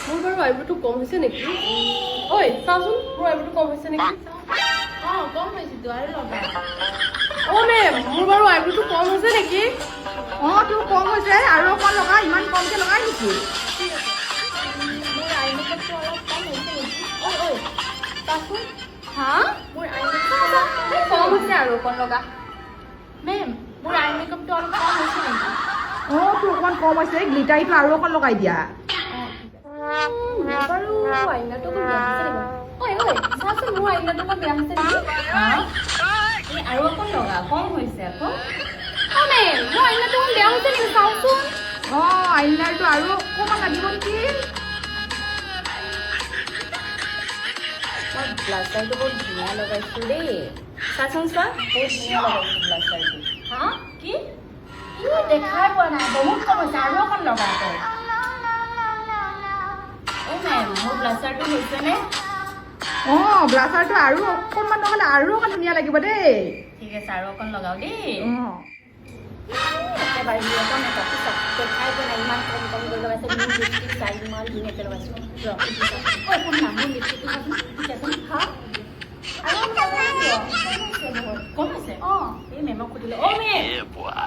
মোৰ বাৰু আইব্ৰটো কম হৈছে নেকি? ঐ চাচোন মোৰ আইব্ৰটো কম হৈছে নেকি? কম হৈছে তো আৰু লগা মেম মোৰ বাৰু আইব্ৰটো কম হৈছে নেকি? তোৰ কম হৈছে আৰু অকণ লগা ইমান কমকে লগাই নেকি মোৰ আই মেকআপটো অলপ কম হৈছে নেকি চাচোন হা মোৰ আইব্ৰটো কম হৈছে আৰু অকণ লগা মেম মোৰ আই মেকআপটো অলপ কম হৈছে নেকি তোৰ অকণ কম হৈছে গ্লিটাৰীটো আৰু অকণ লগাই দিয়া মোৰ বাৰু আইনাটো অকণ বেয়া হৈছে নেকি? চাচোন মোৰ আইনাটো অকণ বেয়া হৈছে নেকি? আৰু অকণ লগা কম হৈছে আকৌ মেম মোৰ আইনাটো অকণ বেয়া হৈছে নেকি চাওচোন আইলাইনাৰটো আৰু অকণমান লাগিব নেকি মই ব্লাছাৰটো বহুত ধুনীয়া লগাইছোঁ দেই চাচোন চোৱা বহুত ধুনীয়া লগাইছোঁ ব্লাছাৰটো কি দেখাই পোৱা নাই বহুত কম হৈছে আৰু অকণ লগা তই মেম মোৰ ব্লাছাৰটো হৈছেনে ব্লাছাৰটো আৰু অকণমান লগালে আৰু অকণ ধুনীয়া লাগিব দেই ঠিক আছে আৰু অকণ লগাওঁ দেই অঁ একেবাৰে অকণ মেকআপটো চাওক দেখাই পোৱা নাই ইমান কম কম কৰি লগাইছে মোৰ লিপষ্টিক চাই ইমান ধুনীয়াকৈ লগাইছোঁ শুন না মোৰ লিপষ্টিকটো চাচোন ঠিক আছে আৰু কম হৈছে এই মেমক সুধিলে মেম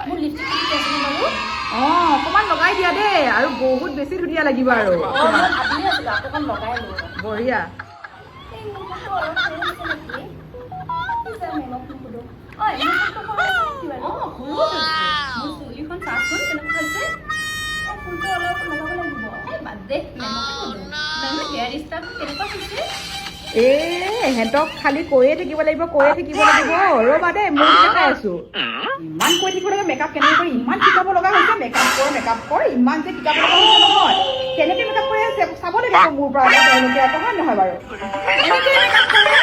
মোৰ লিপষ্টিকটো ঠিক আছে বাৰু অকণমান লগাই দিয়া দেই আৰু বহুত বেছি ধুনীয়া লাগিব আৰু মই ভাবি আছিলোঁ আকৌ অকণ লগাই লওঁ বঢ়িয়া এই মুখটো অলপ হেৰি হৈছে নেকি মেমক নুসুধো মোৰ চুলিখন চাচোন কেনেকুৱা হৈছে এই ফুলটো অলপ লগাব লাগিব বাদ দে মেমকে সোধো মেমে হেয়াৰ ষ্টাইলটো কেনেকুৱা হৈছে এহেঁতক খালি কৈয়ে থাকিব লাগিব ৰ'বা দেই মই দেখাই আছো ইমান কৈ থাকিব লাগে মেকআপ কেনেকৈ কৰি ইমান শিকাব লগা হৈছে মেকআপ কৰ ইমান যে শিকাব লগা হৈছে নহয় কেনেকৈ মেকআপ কৰি আছে চাব লাগিব মোৰ পৰা তেওঁলোকে আকৌ হয় নহয় বাৰু এনেকৈ মেকআপ কৰে